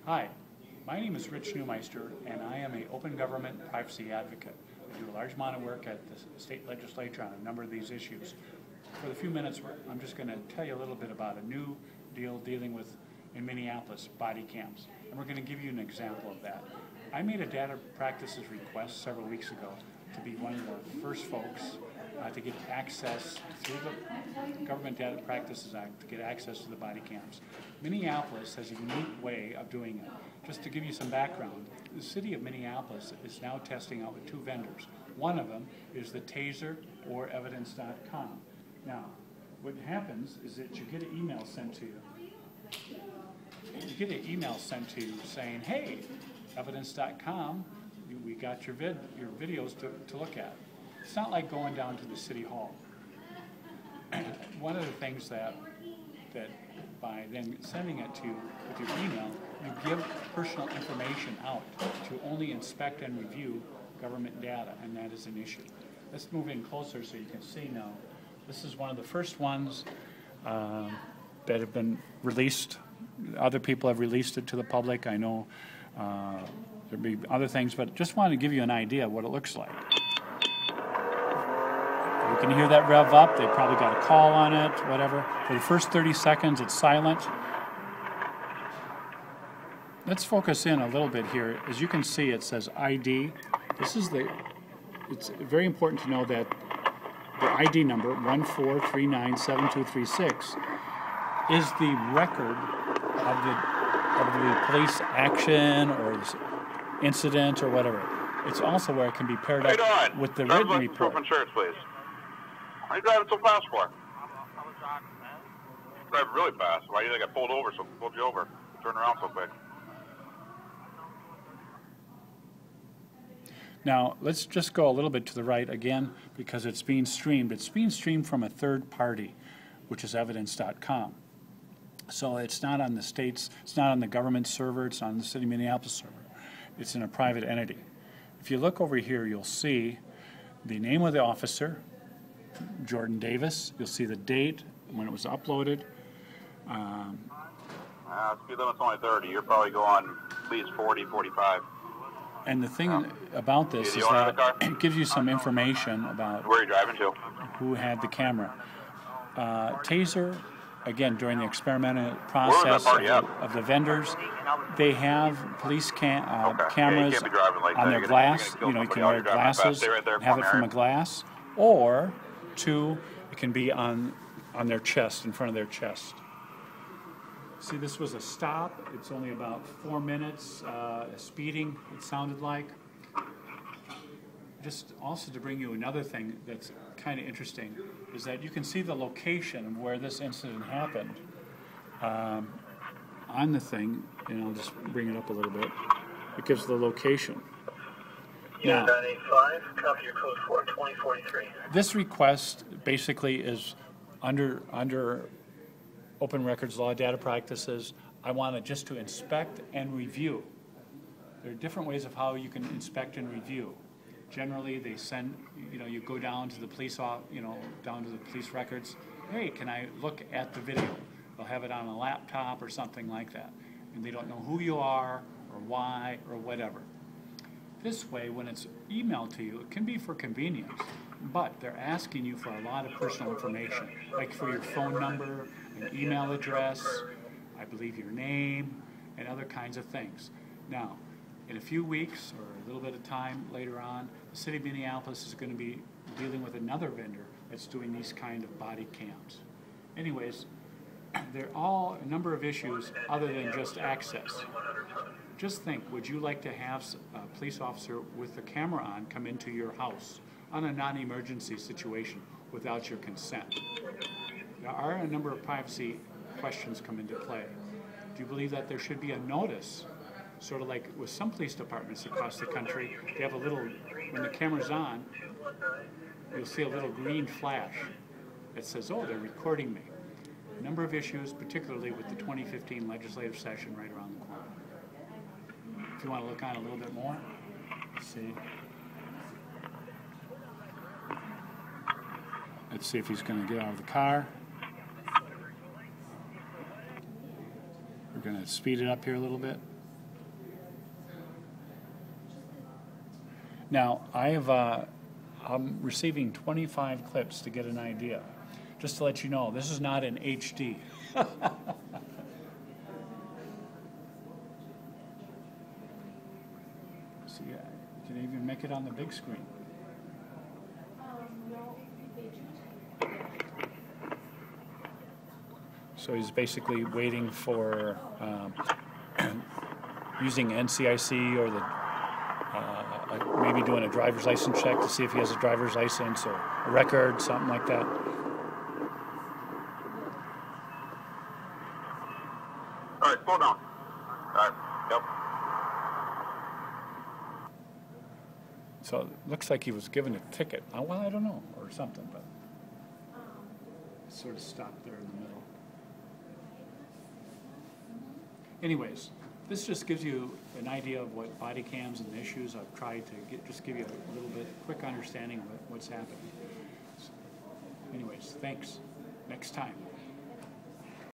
Hi, my name is Rich Neumeister, and I am an open government privacy advocate. I do a large amount of work at the state legislature on a number of these issues. For the few minutes, I'm just going to tell you a little bit about a new deal dealing with, in Minneapolis, body cams. And we're going to give you an example of that. I made a data practices request several weeks ago to be one of the first folks to get access through the Government Data Practices Act to get access to the body cams. Minneapolis has a unique way of doing it. Just to give you some background, the city of Minneapolis is now testing out with two vendors. One of them is the Taser or Evidence.com. Now, what happens is that you get an email sent to you. You get an email sent to you saying, hey, Evidence.com, we got your videos to look at. It's not like going down to the city hall. One of the things that by then sending it to you with your email, you give personal information out to only inspect and review government data, and that is an issue. Let's move in closer so you can see now. This is one of the first ones that have been released. Other people have released it to the public. I know there'll be other things, but just wanted to give you an idea of what it looks like. You can hear that rev up. They probably got a call on it, whatever. For the first 30 seconds, it's silent. Let's focus in a little bit here. As you can see, it says ID. It's very important to know that the ID number, 14397236, is the record of the police action or incident or whatever. It's also where it can be paired up with the written report. Insurance, please. Why are you driving so fast for? Driving really fast. Why you got pulled over, so pulled you over. Turn around so quick. Now, let's just go a little bit to the right again because it's being streamed. It's being streamed from a third party, which is Evidence.com. So it's not on the state's, it's not on the government server, it's on the city of Minneapolis server. It's in a private entity. If you look over here, you'll see the name of the officer, Jordan Davis. You'll see the date when it was uploaded. Speed limit's only 30. You're probably going at least 40, 45. And the thing about this is that it gives you some information about where you're driving to, who had the camera. Taser, again, during the experimental process of the vendors, they have police cameras on their glass. You know, you can wear glasses, have it from a glass, or two, it can be on their chest, in front of their chest. See, this was a stop. It's only about 4 minutes. Speeding, it sounded like. Just also to bring you another thing that's kind of interesting is that you can see the location of where this incident happened on the thing, and I'll just bring it up a little bit. It gives the location. Now, 985, copy your code for 2043. This request basically is under Open Records Law data practices. I want it just to inspect and review. There are different ways of how you can inspect and review. Generally, they send, you go down to the police, down to the police records. Hey, can I look at the video? They'll have it on a laptop or something like that. And they don't know who you are or why or whatever. This way, when it's emailed to you, it can be for convenience, but they're asking you for a lot of personal information, like for your phone number, an email address, I believe your name, and other kinds of things. Now, in a few weeks or a little bit of time later on, the city of Minneapolis is going to be dealing with another vendor that's doing these kind of body cams. Anyways, there are all a number of issues other than just access. Just think, would you like to have a police officer with the camera on come into your house on a non-emergency situation without your consent? There are a number of privacy questions come into play. Do you believe that there should be a notice, sort of like with some police departments across the country, they have a little, when the camera's on, you'll see a little green flash that says, oh, they're recording me. A number of issues, particularly with the 2015 legislative session right around the corner. If you want to look on a little bit more, see. Let's see if he's going to get out of the car. We're going to speed it up here a little bit. Now, I'm receiving 25 clips to get an idea. Just to let you know, this is not in HD. See, you can even make it on the big screen. So he's basically waiting for using NCIC or the maybe doing a driver's license check to see if he has a driver's license or a record, something like that. All right, slow down. All right, yep. So it looks like he was given a ticket. Well, I don't know, or something, but sort of stopped there in the middle. Anyways, this just gives you an idea of what body cams and the issues. I've tried to just give you a little bit quick understanding of what's happening. So, anyways, thanks. Next time.